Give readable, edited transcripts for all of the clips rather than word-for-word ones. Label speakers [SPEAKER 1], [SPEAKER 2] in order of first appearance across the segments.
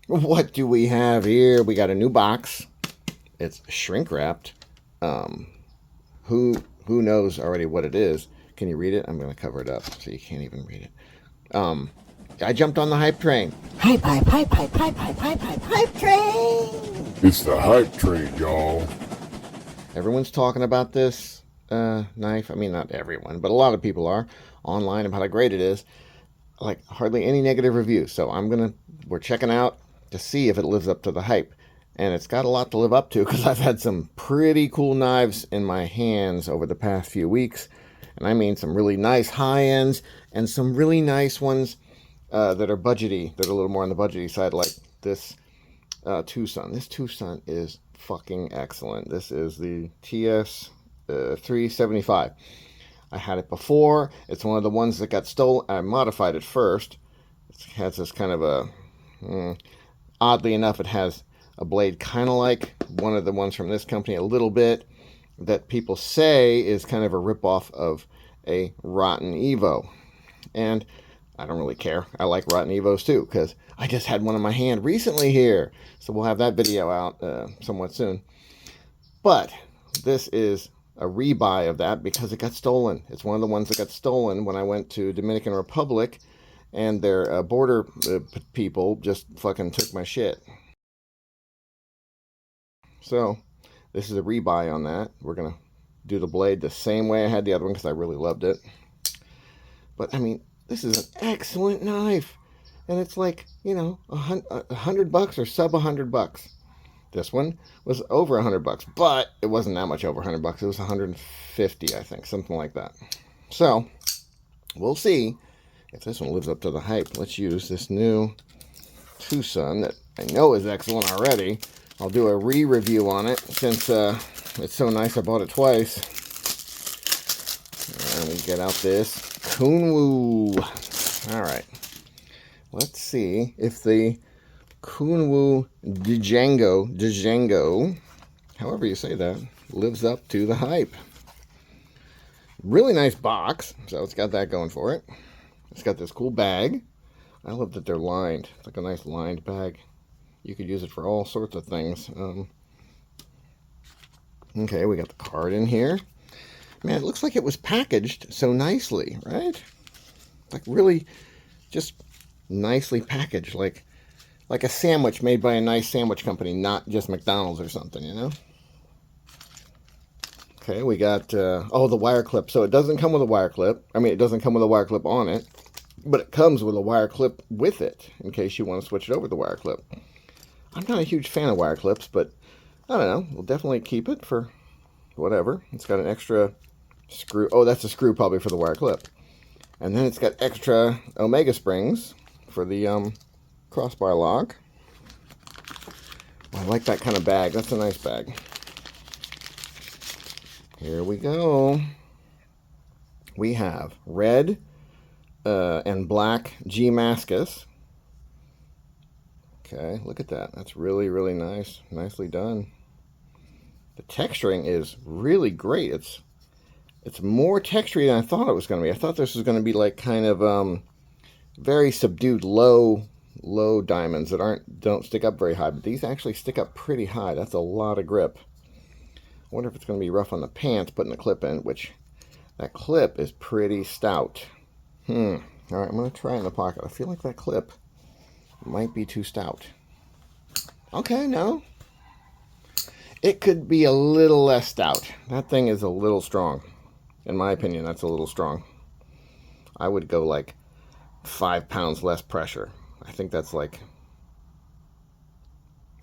[SPEAKER 1] What do we have here? We got a new box. It's shrink wrapped. Who who knows already what it is? Can you read it? I'm going to cover it up so you can't even read it. I jumped on the hype train. Hype, hype, hype, hype, hype, hype, hype, hype, hype train.
[SPEAKER 2] It's the hype train, y'all.
[SPEAKER 1] Everyone's talking about this knife. I mean, not everyone, but a lot of people are online about how great it is. Like hardly any negative reviews. So we're checking out to see if it lives up to the hype. And it's got a lot to live up to because I've had some pretty cool knives in my hands over the past few weeks. And I mean some really nice high ends and some really nice ones that are budgety, that are a little more on the budgety side, like this Tucson. This Tucson is fucking excellent. This is the TS 375. I had it before. It's one of the ones that got stolen. I modified it first. It has this kind of oddly enough, it has a blade kind of like one of the ones from this company a little bit, that people say is kind of a ripoff of a Rotten Evo. And I don't really care. I like Rotten Evos too, because I just had one in my hand recently here. So we'll have that video out somewhat soon. But this is a rebuy of that because it got stolen. It's one of the ones that got stolen when I went to Dominican Republic, and their border people just fucking took my shit. So this is a rebuy on that. We're going to do the blade the same way I had the other one because I really loved it. But I mean, this is an excellent knife. And it's like, you know, $100 or sub $100. This one was over $100, but it wasn't that much over $100. It was 150, I think, something like that. So we'll see if this one lives up to the hype. Let's use this new Tucson that I know is excellent already. I'll do a re-review on it since it's so nice I bought it twice. And we get out this Kunwu. All right. Let's see if the Kunwu Django, however you say that, lives up to the hype. Really nice box, so it's got that going for it. It's got this cool bag. I love that they're lined. It's like a nice lined bag. You could use it for all sorts of things. Okay, we got the card in here. Man, it looks like it was packaged so nicely, right? Like really just nicely packaged, like a sandwich made by a nice sandwich company, not just McDonald's or something, you know? Okay, we got, the wire clip. So it doesn't come with a wire clip. I mean, it doesn't come with a wire clip on it, but it comes with a wire clip with it in case you want to switch it over to the wire clip. I'm not a huge fan of wire clips, but I don't know. We'll definitely keep it for whatever. It's got an extra screw. Oh, that's a screw probably for the wire clip. And then it's got extra Omega springs for the crossbar lock. I like that kind of bag. That's a nice bag. Here we go. We have red and black Gmascus. Okay, look at that. That's really, really nice. Nicely done. The texturing is really great. It's more textury than I thought it was going to be. I thought this was going to be like kind of very subdued, low diamonds that don't stick up very high, but these actually stick up pretty high. That's a lot of grip. I wonder if it's going to be rough on the pants putting the clip in, which that clip is pretty stout. All right, I'm going to try it in the pocket. I feel like that clip might be too stout. Okay, no. It could be a little less stout. That thing is a little strong. In my opinion, that's a little strong. I would go like 5 pounds less pressure. I think that's like,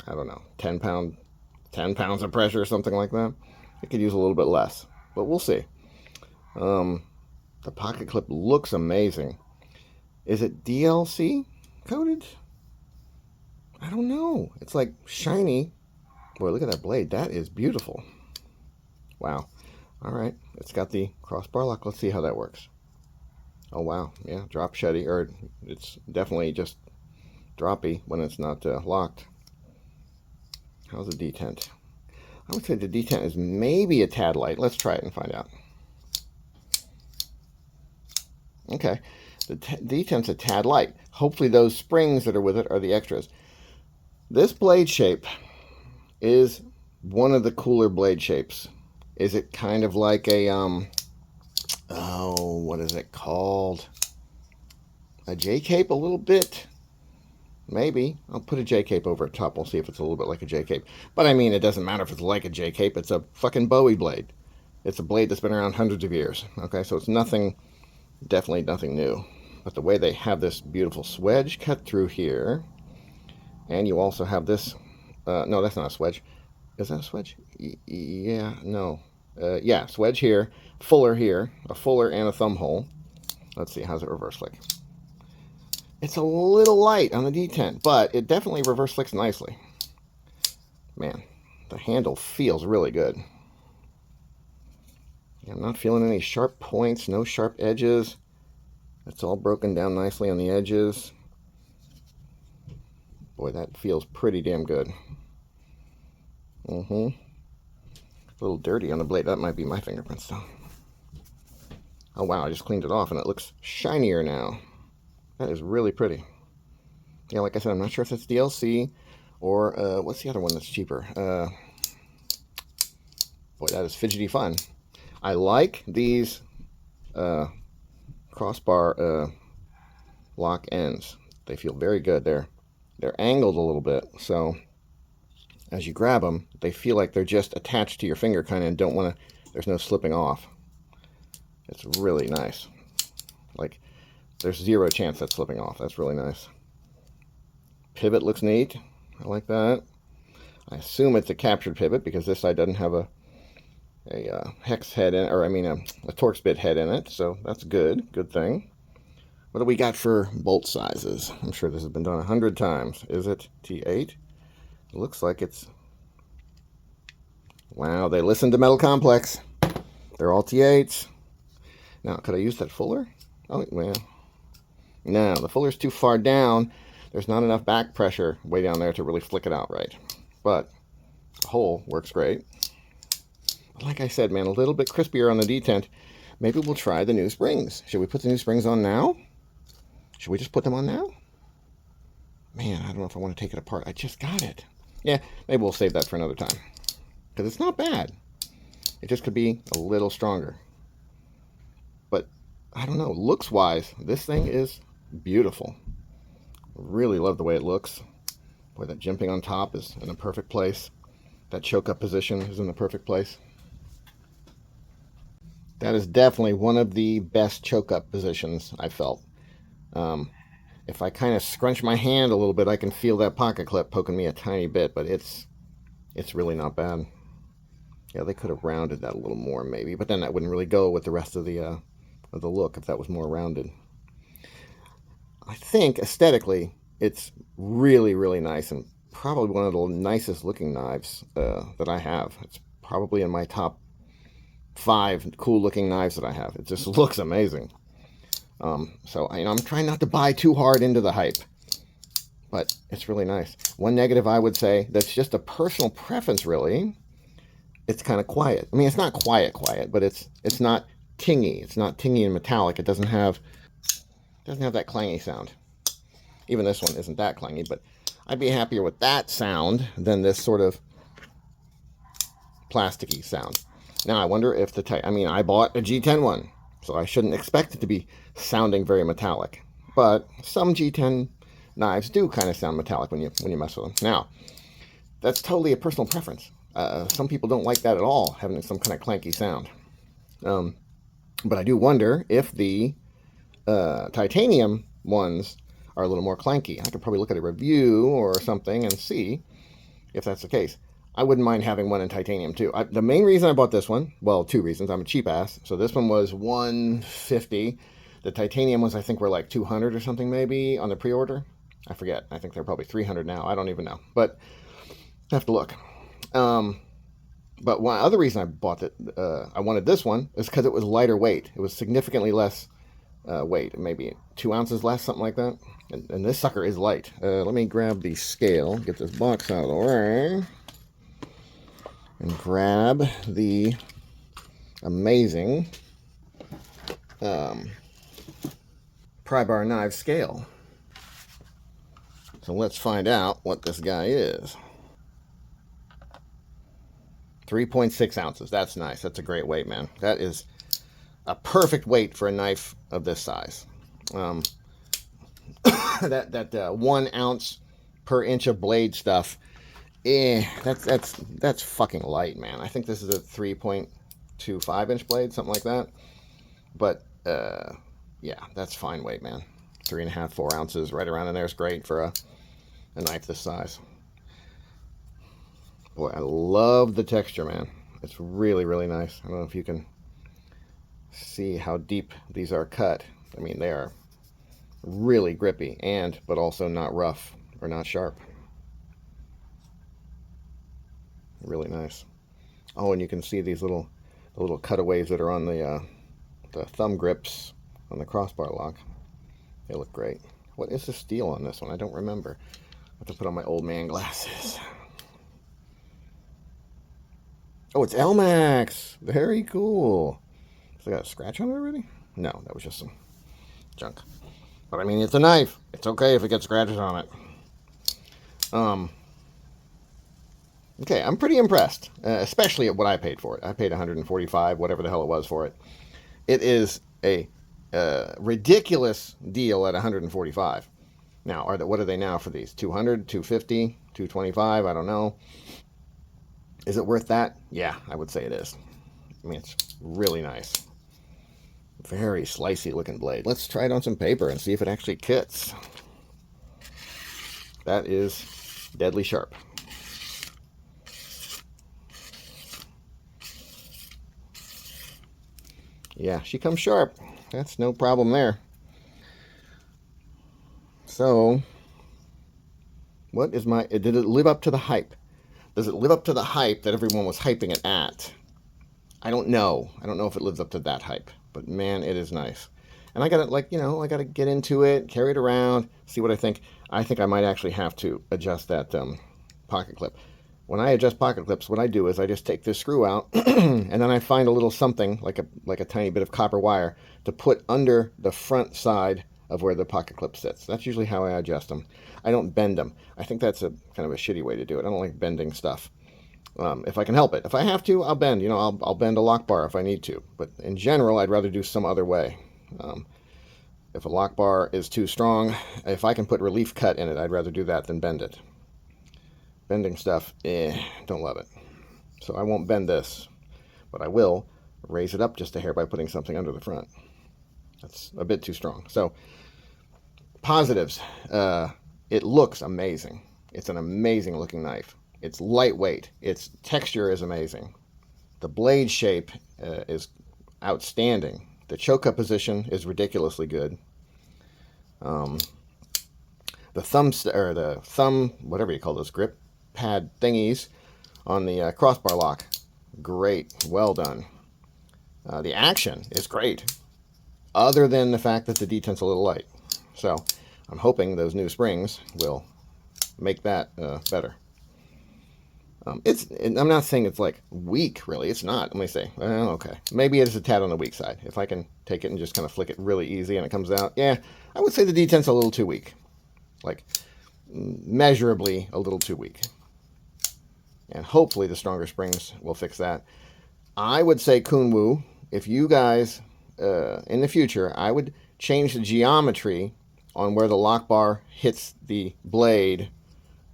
[SPEAKER 1] I don't know, 10 pounds of pressure or something like that. It could use a little bit less, but we'll see. The pocket clip looks amazing. Is it DLC coated? I don't know. It's like shiny. Boy, look at that blade. That is beautiful. Wow. All right. It's got the crossbar lock. Let's see how that works. Oh, wow. Yeah, drop shutty. Or it's definitely just droppy when it's not locked. How's the detent? I would say the detent is maybe a tad light. Let's try it and find out. Okay. The detent's a tad light. Hopefully those springs that are with it are the extras. This blade shape is one of the cooler blade shapes. Is it kind of like a, oh, what is it called? A J-cape a little bit? Maybe. I'll put a J-cape over top. We'll see if it's a little bit like a J-cape. But I mean, it doesn't matter if it's like a J-cape. It's a fucking Bowie blade. It's a blade that's been around hundreds of years. Okay, so it's nothing, definitely nothing new. But the way they have this beautiful swedge cut through here, and you also have this, no, that's not a swedge. Is that a swedge? Yeah, no. Yeah, swedge here, fuller here, a fuller and a thumb hole. Let's see, how's it reverse flick? It's a little light on the detent, but it definitely reverse flicks nicely. Man, the handle feels really good. I'm not feeling any sharp points, no sharp edges. It's all broken down nicely on the edges. Boy, that feels pretty damn good. A little dirty on the blade. That might be my fingerprints, though. Oh, wow, I just cleaned it off, and it looks shinier now. That is really pretty. Yeah, like I said, I'm not sure if it's DLC or, what's the other one that's cheaper? Boy, that is fidgety fun. I like these crossbar lock ends. They feel very good. They're angled a little bit, so as you grab them, they feel like they're just attached to your finger, kind of, and don't want to. There's no slipping off. It's really nice. Like, there's zero chance that's slipping off. That's really nice. Pivot looks neat. I like that. I assume it's a captured pivot because this side doesn't have a hex head in, or I mean a Torx bit head in it, so that's good. Good thing. What do we got for bolt sizes? I'm sure this has been done 100 times. Is it T8? It looks like it's... Wow, they listened to Metal Complex. They're all T8s. Now, could I use that fuller? Oh, well. No, the fuller's too far down. There's not enough back pressure way down there to really flick it out right. But the hole works great. Like I said, man, a little bit crispier on the detent. Maybe we'll try the new springs. Should we put the new springs on now? Should we just put them on now? Man, I don't know if I want to take it apart. I just got it. Yeah, maybe we'll save that for another time. Because it's not bad. It just could be a little stronger. But, I don't know, looks-wise, this thing is beautiful. Really love the way it looks. Boy, that jimping on top is in a perfect place. That choke-up position is in the perfect place. That is definitely one of the best choke-up positions I felt. If I kind of scrunch my hand a little bit, I can feel that pocket clip poking me a tiny bit, but it's really not bad. Yeah, they could have rounded that a little more maybe, but then that wouldn't really go with the rest of the look if that was more rounded. I think aesthetically, it's really, really nice and probably one of the nicest looking knives that I have. It's probably in my top 5 cool looking knives that I have. It just looks amazing. So I'm trying not to buy too hard into the hype, but it's really nice. One negative I would say that's just a personal preference really. It's kind of quiet. I mean, it's not quiet, but it's not tingy. It's not tingy and metallic. It doesn't have that clangy sound. Even this one isn't that clangy, but I'd be happier with that sound than this sort of plasticky sound. Now, I wonder if I bought a G10 one, so I shouldn't expect it to be sounding very metallic. But some G10 knives do kind of sound metallic when you mess with them. Now, that's totally a personal preference. Some people don't like that at all, having some kind of clanky sound. But I do wonder if the titanium ones are a little more clanky. I could probably look at a review or something and see if that's the case. I wouldn't mind having one in titanium too. The main reason I bought this one, well, 2 reasons. I'm a cheap ass. So this one was $150. The titanium ones I think were like $200 or something maybe on the pre-order. I forget. I think they're probably $300 now. I don't even know. But I have to look. But one other reason I bought it, I wanted this one, is because it was lighter weight. It was significantly less weight, maybe 2 ounces less, something like that. And this sucker is light. Let me grab the scale, get this box out of the way, and grab the amazing pry bar knife scale. So let's find out what this guy is. 3.6 ounces. That's nice. That's a great weight, man. That is a perfect weight for a knife of this size. That 1 ounce per inch of blade stuff. That's fucking light, man. I think this is a 3.25 inch blade, something like that. But yeah, that's fine weight, man. 3.5, 4 ounces, right around in there is great for a knife this size. Boy, I love the texture, man. It's really, really nice. I don't know if you can see how deep these are cut. I mean, they are really grippy but also not rough or not sharp. Really nice. Oh, and you can see these little cutaways that are on the thumb grips on the crossbar lock. They look great. What is the steel on this one? I don't remember. I have to put on my old man glasses. Oh, it's ELMAX. Very cool. So I got a scratch on it already? No, that was just some junk. But I mean, it's a knife. It's okay if it gets scratches on it. Okay, I'm pretty impressed, especially at what I paid for it. I paid $145, whatever the hell it was for it. It is a ridiculous deal at $145. Now, what are they now for these? $200, $250, $225? I don't know. Is it worth that? Yeah, I would say it is. I mean, it's really nice. Very slicey looking blade. Let's try it on some paper and see if it actually kits. That is deadly sharp. Yeah, she comes sharp. That's no problem there. So, what is my... Did it live up to the hype? Does it live up to the hype that everyone was hyping it at? I don't know. I don't know if it lives up to that hype. But man, it is nice. And I gotta, I gotta get into it, carry it around, see what I think. I think I might actually have to adjust that pocket clip. When I adjust pocket clips, what I do is I just take this screw out, and then I find a little something, like a tiny bit of copper wire, to put under the front side of where the pocket clip sits. That's usually how I adjust them. I don't bend them. I think that's a kind of a shitty way to do it. I don't like bending stuff. If I can help it. If I have to, I'll bend. I'll bend a lock bar if I need to. But in general, I'd rather do some other way. If a lock bar is too strong, if I can put relief cut in it, I'd rather do that than bend it. Bending stuff, don't love it. So I won't bend this, but I will raise it up just a hair by putting something under the front. That's a bit too strong. So, positives. It looks amazing. It's an amazing looking knife. It's lightweight. Its texture is amazing. The blade shape is outstanding. The choke up position is ridiculously good. The thumb, whatever you call those grip pad thingies on the crossbar lock, great, well done. The action is great, other than the fact that the detent's a little light. So I'm hoping those new springs will make that better. I'm not saying it's like weak, really. It's not. Let me say, okay, maybe it's a tad on the weak side. If I can take it and just kind of flick it really easy and it comes out, yeah, I would say the detent's a little too weak, like measurably a little too weak. And hopefully the stronger springs will fix that. I would say, Kunwu, if you guys, in the future, I would change the geometry on where the lock bar hits the blade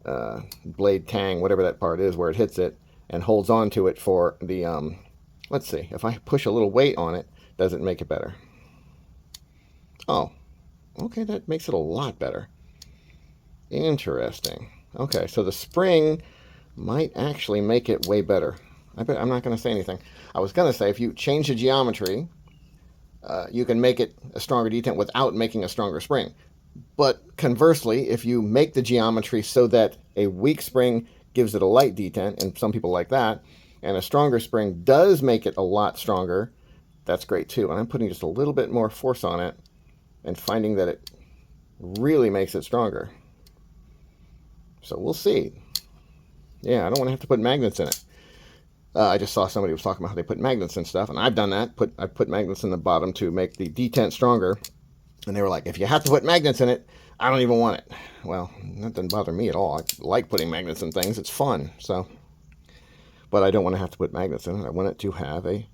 [SPEAKER 1] tang, whatever that part is, where it hits it, and holds on to it for the, let's see, if I push a little weight on it, does it make it better? Oh, okay, that makes it a lot better. Interesting. Okay, so the spring might actually make it way better. I'm not going to say anything. I was going to say, if you change the geometry, you can make it a stronger detent without making a stronger spring. But conversely, if you make the geometry so that a weak spring gives it a light detent, and some people like that, and a stronger spring does make it a lot stronger, that's great too. And I'm putting just a little bit more force on it and finding that it really makes it stronger. So we'll see. Yeah, I don't want to have to put magnets in it. I just saw somebody was talking about how they put magnets and stuff, and I've done that. I put magnets in the bottom to make the detent stronger, And they were like, if you have to put magnets in it, I don't even want it. Well, that doesn't bother me at all. I like putting magnets in things. It's fun. So, but I don't want to have to put magnets in it. I want it to have a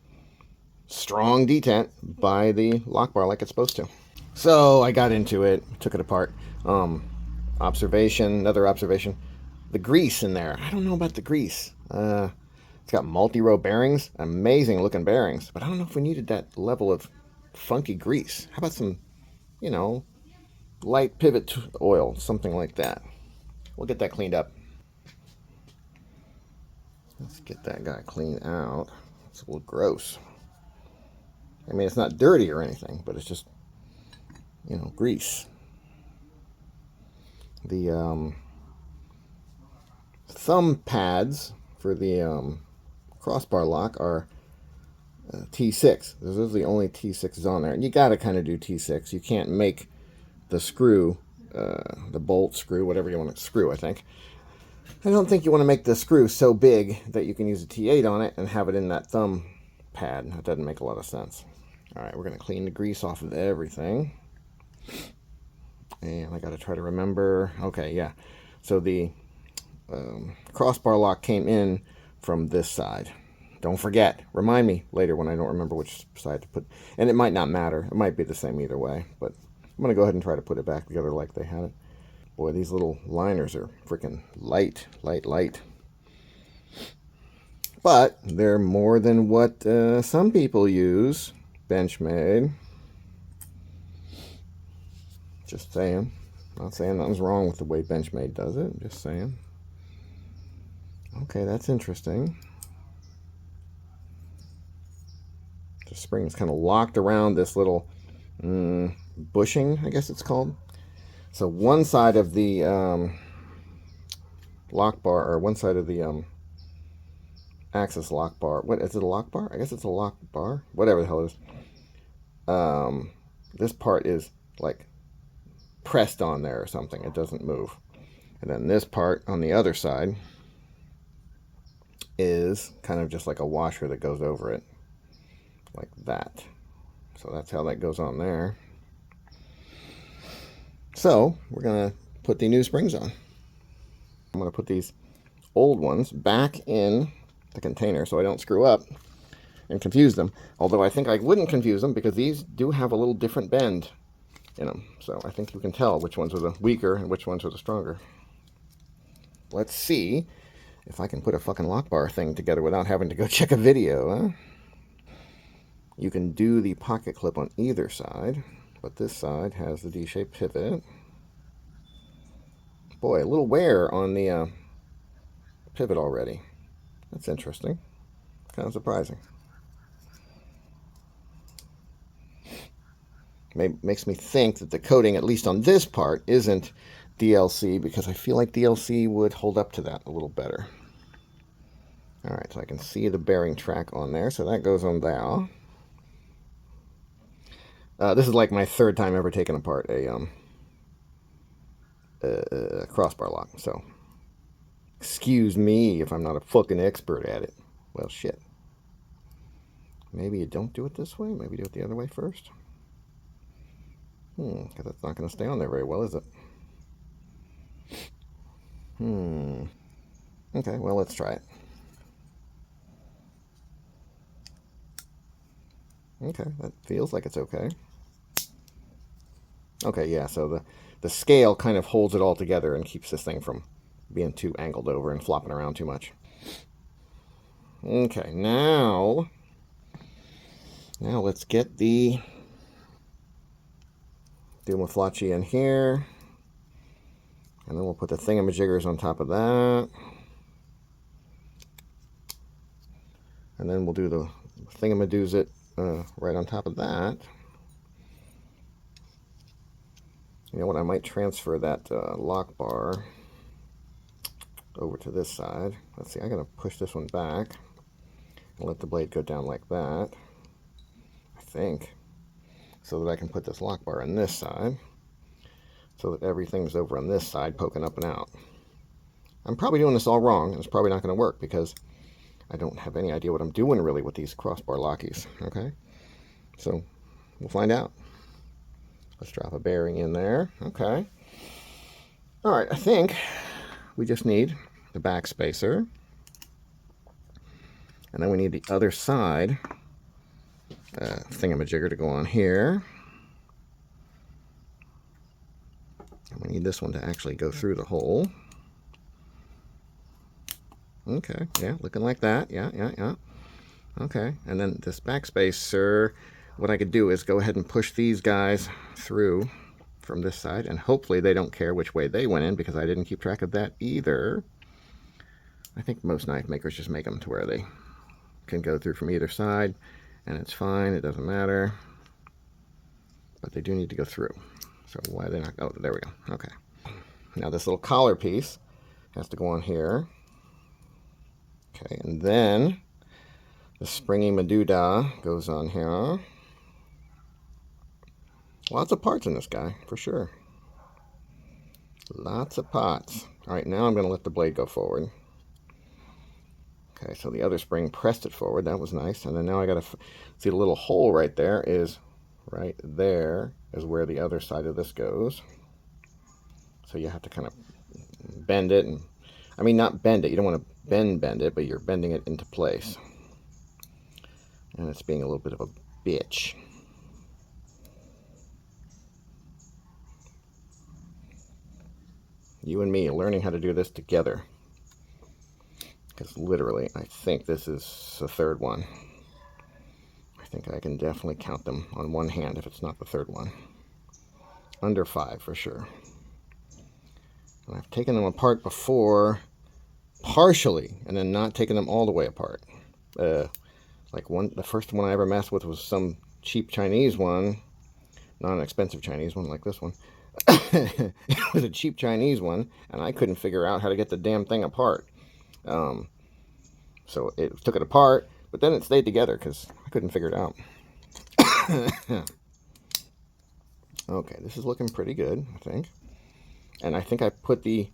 [SPEAKER 1] strong detent by the lock bar like it's supposed to. So I got into it, took it apart. Another observation. The grease in there. I don't know about the grease. It's got multi-row bearings, amazing looking bearings, but I don't know if we needed that level of funky grease. How about some, light pivot oil, something like that. We'll get that cleaned up. Let's get that guy cleaned out. It's a little gross. I mean, it's not dirty or anything, but it's just, grease. The thumb pads for the crossbar lock are T6. Those are the only T6s on there. And you got to kind of do T6. You can't make the screw, the bolt screw, whatever you want to screw, I think. I don't think you want to make the screw so big that you can use a T8 on it and have it in that thumb pad. That doesn't make a lot of sense. All right, we're going to clean the grease off of everything. And I got to try to remember. Okay, yeah. So the crossbar lock came in from this side. Don't forget. Remind me later when I don't remember which side to put. And it might not matter. It might be the same either way. But I'm going to go ahead and try to put it back together like they had it. Boy, these little liners are freaking light. But they're more than what some people use. Benchmade. Just saying. Not saying nothing's wrong with the way Benchmade does it. Just saying. Okay, that's interesting. The spring is kind of locked around this little bushing, I guess it's called. So one side of the lock bar, or one side of the axis lock bar. What is it? A lock bar? I guess it's a lock bar. Whatever the hell it is. This part is like pressed on there or something. It doesn't move. And then this part on the other side is kind of just like a washer that goes over it. Like that. So that's how that goes on there. So we're going to put the new springs on. I'm going to put these old ones back in the container so I don't screw up and confuse them. Although I think I wouldn't confuse them because these do have a little different bend in them. So I think you can tell which ones are the weaker and which ones are the stronger. Let's see if I can put a fucking lock bar thing together without having to go check a video, huh? You can do the pocket clip on either side, but this side has the D-shaped pivot. Boy, a little wear on the pivot already. That's interesting. Kind of surprising. Makes me think that the coating, at least on this part, isn't DLC, because I feel like DLC would hold up to that a little better. All right, so I can see the bearing track on there, so that goes on there. This is like my third time ever taking apart a crossbar lock, so excuse me if I'm not a fucking expert at it. Well, shit. Maybe you don't do it this way. Maybe do it the other way first. Because that's not going to stay on there very well, is it? Okay, well, let's try it. Okay, that feels like it's okay. Okay, yeah, so the scale kind of holds it all together and keeps this thing from being too angled over and flopping around too much. Okay, now let's get the Dumaflachi in here. And then we'll put the thingamajiggers on top of that. And then we'll do the thingamadoozit right on top of that. You know what, I might transfer that lock bar over to this side. Let's see, I gotta push this one back and let the blade go down like that, I think, so that I can put this lock bar on this side, so that everything's over on this side poking up and out. I'm probably doing this all wrong, and it's probably not going to work because I don't have any idea what I'm doing really with these crossbar lockies, okay? So we'll find out. Let's drop a bearing in there. Okay. All right, I think we just need the back spacer. And then we need the other side thingamajigger to go on here. And we need this one to actually go through the hole. Okay, yeah, looking like that. Yeah. Okay, and then this backspacer, what I could do is go ahead and push these guys through from this side, and hopefully they don't care which way they went in, because I didn't keep track of that either. I think most knife makers just make them to where they can go through from either side, and it's fine, it doesn't matter. But they do need to go through. So why are they not? Oh, there we go. Okay. Now this little collar piece has to go on here. Okay, and then the springy Meduda goes on here. Lots of parts in this guy, for sure. Lots of parts. All right, now I'm going to let the blade go forward. Okay, so the other spring pressed it forward. That was nice. And then now I got to see the little hole right there is right there is where the other side of this goes. So you have to kind of bend it. And I mean, not bend it. You don't want to bend it, but you're bending it into place. And it's being a little bit of a bitch. You and me are learning how to do this together. Because literally, I think this is the third one. I think I can definitely count them on one hand if it's not the third one. Under 5 for sure. And I've taken them apart before, partially, and then not taken them all the way apart. Like the first one I ever messed with was some cheap Chinese one, not an expensive Chinese one like this one. It was a cheap Chinese one, and I couldn't figure out how to get the damn thing apart. So it took it apart, but then it stayed together because I couldn't figure it out. Okay, this is looking pretty good, I think. And I think I put the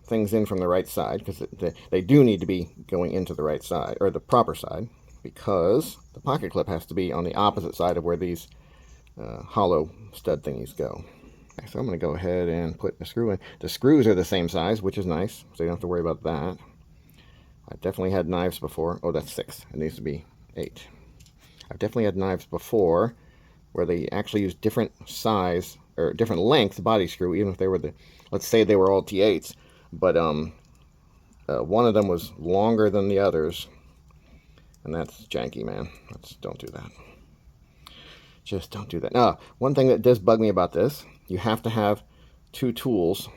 [SPEAKER 1] things in from the right side, because they do need to be going into the right side, or the proper side, because the pocket clip has to be on the opposite side of where these hollow stud thingies go. Okay, so I'm going to go ahead and put the screw in. The screws are the same size, which is nice, so you don't have to worry about that. I've definitely had knives before. Oh, that's 6. It needs to be 8. I've definitely had knives before where they actually use different size or different length body screw, even if they were let's say they were all T8s, but one of them was longer than the others, and that's janky, man. Don't do that. Just don't do that. Now, one thing that does bug me about this, you have to have 2 tools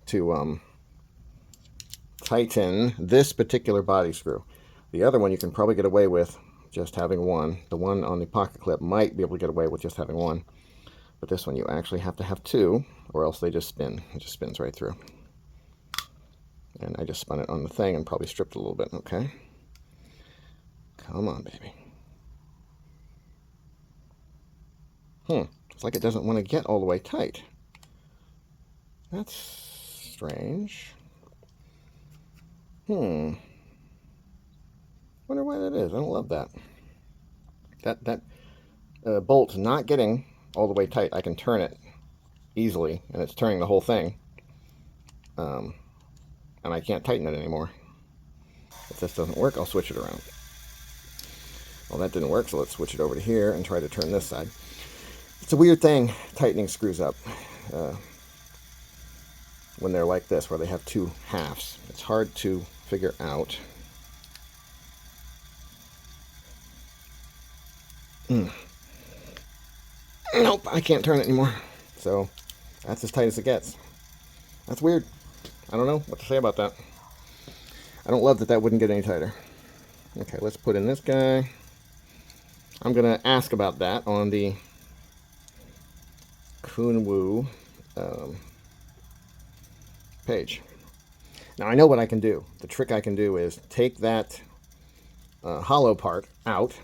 [SPEAKER 1] to tighten this particular body screw. The other one you can probably get away with just having one. The one on the pocket clip might be able to get away with just having one. But this one you actually have to have 2, or else they just spin. It just spins right through. And I just spun it on the thing and probably stripped a little bit, okay? Come on, baby. It's like it doesn't want to get all the way tight. That's strange. Wonder why that is. I don't love that. That bolt's not getting all the way tight. I can turn it easily, and it's turning the whole thing. And I can't tighten it anymore. If this doesn't work, I'll switch it around. Well, that didn't work, so let's switch it over to here and try to turn this side. It's a weird thing, tightening screws up. When they're like this, where they have 2 halves. It's hard to figure out. Nope, I can't turn it anymore. So that's as tight as it gets. That's weird. I don't know what to say about that. I don't love that that wouldn't get any tighter. Okay, let's put in this guy. I'm going to ask about that on the Kunwu page. Now I know what I can do. The trick I can do is take that hollow part out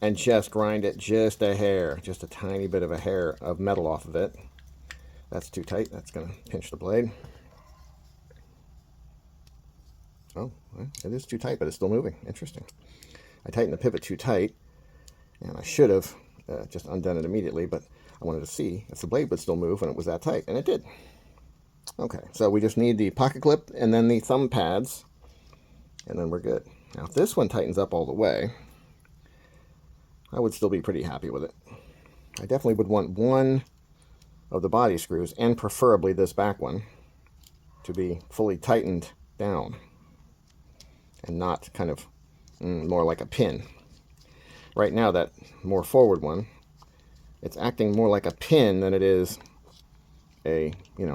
[SPEAKER 1] and just grind it just a hair, just a tiny bit of a hair of metal off of it. That's too tight. That's going to pinch the blade. Oh, well, it is too tight, but it's still moving. Interesting. I tightened the pivot too tight, and I should have just undone it immediately, but I wanted to see if the blade would still move when it was that tight, and it did. Okay, so we just need the pocket clip and then the thumb pads, and then we're good. Now, if this one tightens up all the way, I would still be pretty happy with it. I definitely would want one of the body screws, and preferably this back one, to be fully tightened down and not kind of more like a pin. Right now, that more forward one, it's acting more like a pin than it is a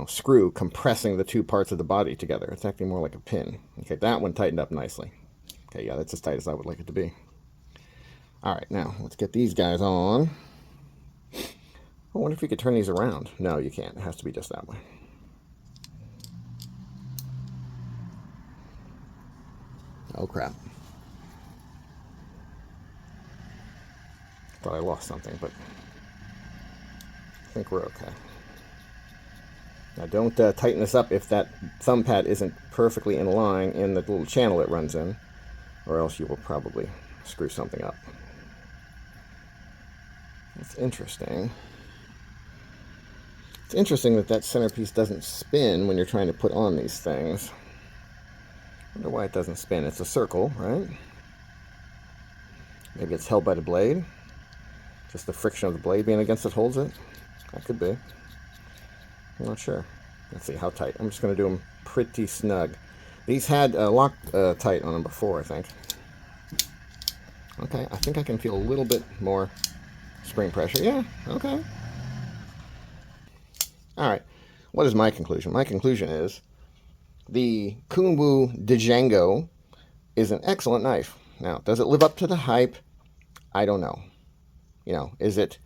[SPEAKER 1] screw compressing the two parts of the body together. It's acting more like a pin. Okay, that one tightened up nicely. Okay, yeah, that's as tight as I would like it to be. All right, now let's get these guys on. I wonder if you could turn these around. No, you can't. It has to be just that way. Oh, crap. Thought I lost something, but I think we're okay. Now, don't tighten this up if that thumb pad isn't perfectly in line in the little channel it runs in, or else you will probably screw something up. It's interesting. It's interesting that that centerpiece doesn't spin when you're trying to put on these things. I wonder why it doesn't spin. It's a circle, right? Maybe it's held by the blade. Just the friction of the blade being against it holds it. That could be. I'm not sure. Let's see how tight. I'm just going to do them pretty snug. These had Loctite on them before, I think. Okay, I think I can feel a little bit more spring pressure. Yeah, okay. All right, what is my conclusion? My conclusion is the Kunwu Django is an excellent knife. Now, does it live up to the hype? I don't know. Is it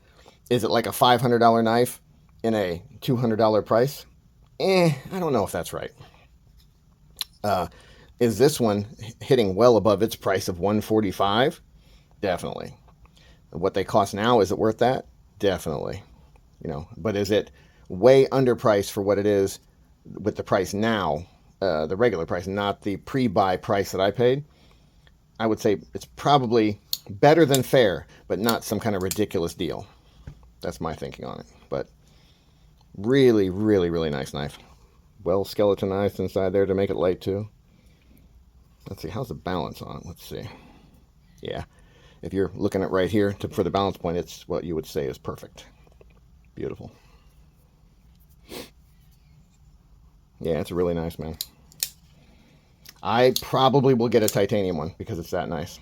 [SPEAKER 1] like a $500 knife in a $200 price? I don't know if that's right. Is this one hitting well above its price of $145? Definitely. What they cost now, is it worth that? Definitely. But is it way underpriced for what it is with the price now, the regular price, not the pre-buy price that I paid? I would say it's probably better than fair, but not some kind of ridiculous deal. That's my thinking on it. But really, really, really nice knife. Well skeletonized inside there to make it light too. Let's see, how's the balance on it? Let's see. Yeah, if you're looking at right here for the balance point, it's what you would say is perfect. Beautiful. Yeah, it's really nice, man. I probably will get a titanium one because it's that nice.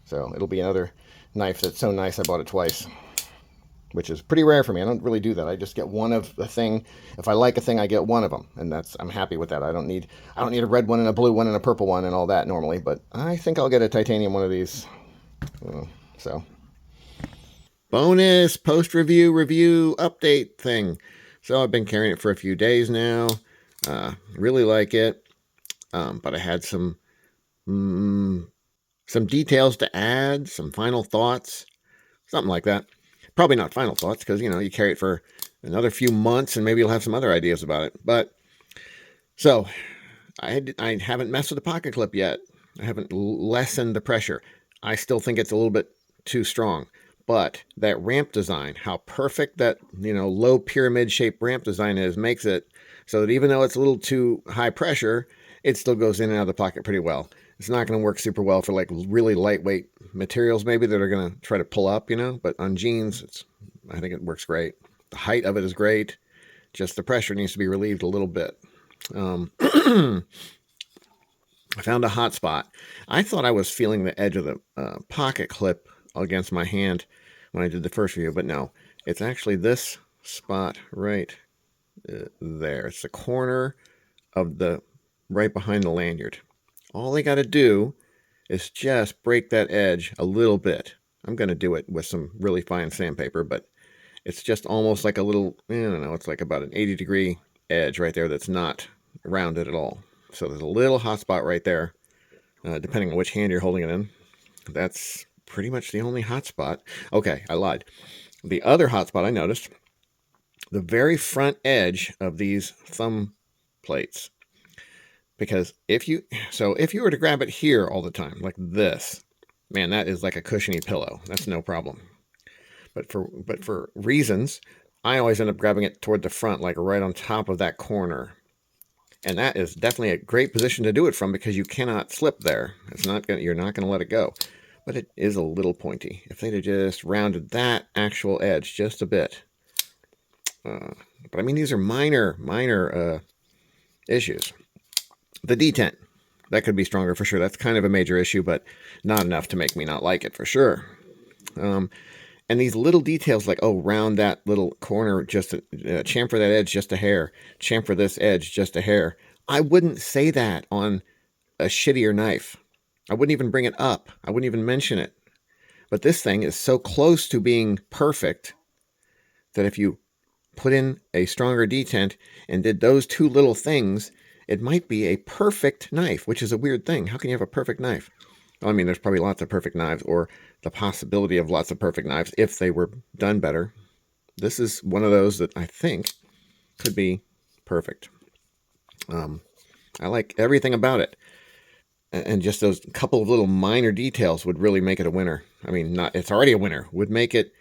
[SPEAKER 1] So it'll be another knife that's so nice I bought it twice, which is pretty rare for me. I don't really do that. I just get one of a thing. If I like a thing, I get one of them, and I'm happy with that. I don't need a red one and a blue one and a purple one and all that normally, but I think I'll get a titanium one of these. So bonus post-review update thing. So I've been carrying it for a few days now. Really like it, but I had some details to add, some final thoughts, something like that. Probably not final thoughts because, you carry it for another few months and maybe you'll have some other ideas about it. But so I haven't messed with the pocket clip yet. I haven't lessened the pressure. I still think it's a little bit too strong. But that ramp design, how perfect that, low pyramid shaped ramp design is, makes it so that even though it's a little too high pressure, it still goes in and out of the pocket pretty well. It's not going to work super well for like really lightweight materials maybe that are going to try to pull up, but on jeans, I think it works great. The height of it is great. Just the pressure needs to be relieved a little bit. I found a hot spot. I thought I was feeling the edge of the pocket clip against my hand when I did the first review, but no, it's actually this spot right there. It's the corner of right behind the lanyard. All I got to do is just break that edge a little bit. I'm going to do it with some really fine sandpaper, but it's just almost like a little, I don't know, it's like about an 80-degree edge right there that's not rounded at all. So there's a little hot spot right there, depending on which hand you're holding it in. That's pretty much the only hot spot. Okay, I lied. The other hot spot I noticed, the very front edge of these thumb plates. Because if you were to grab it here all the time, like this, man, that is like a cushiony pillow. That's no problem. But for reasons, I always end up grabbing it toward the front, like right on top of that corner. And that is definitely a great position to do it from because you cannot slip there. You're not gonna let it go. But it is a little pointy. If they'd have just rounded that actual edge just a bit. But I mean, these are minor issues. The detent, that could be stronger for sure. That's kind of a major issue, but not enough to make me not like it for sure. And these little details like, oh, round that little corner, just chamfer that edge just a hair, chamfer this edge just a hair. I wouldn't say that on a shittier knife. I wouldn't even bring it up. I wouldn't even mention it. But this thing is so close to being perfect that if you put in a stronger detent and did those two little things, it might be a perfect knife, which is a weird thing. How can you have a perfect knife? Well, I mean, there's probably lots of perfect knives, or the possibility of lots of perfect knives if they were done better. This is one of those that I think could be perfect. I like everything about it. And just those couple of little minor details would really make it a winner. I mean, it's already a winner. Would make it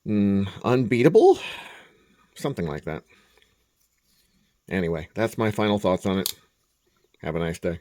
[SPEAKER 1] unbeatable? Something like that. Anyway, that's my final thoughts on it. Have a nice day.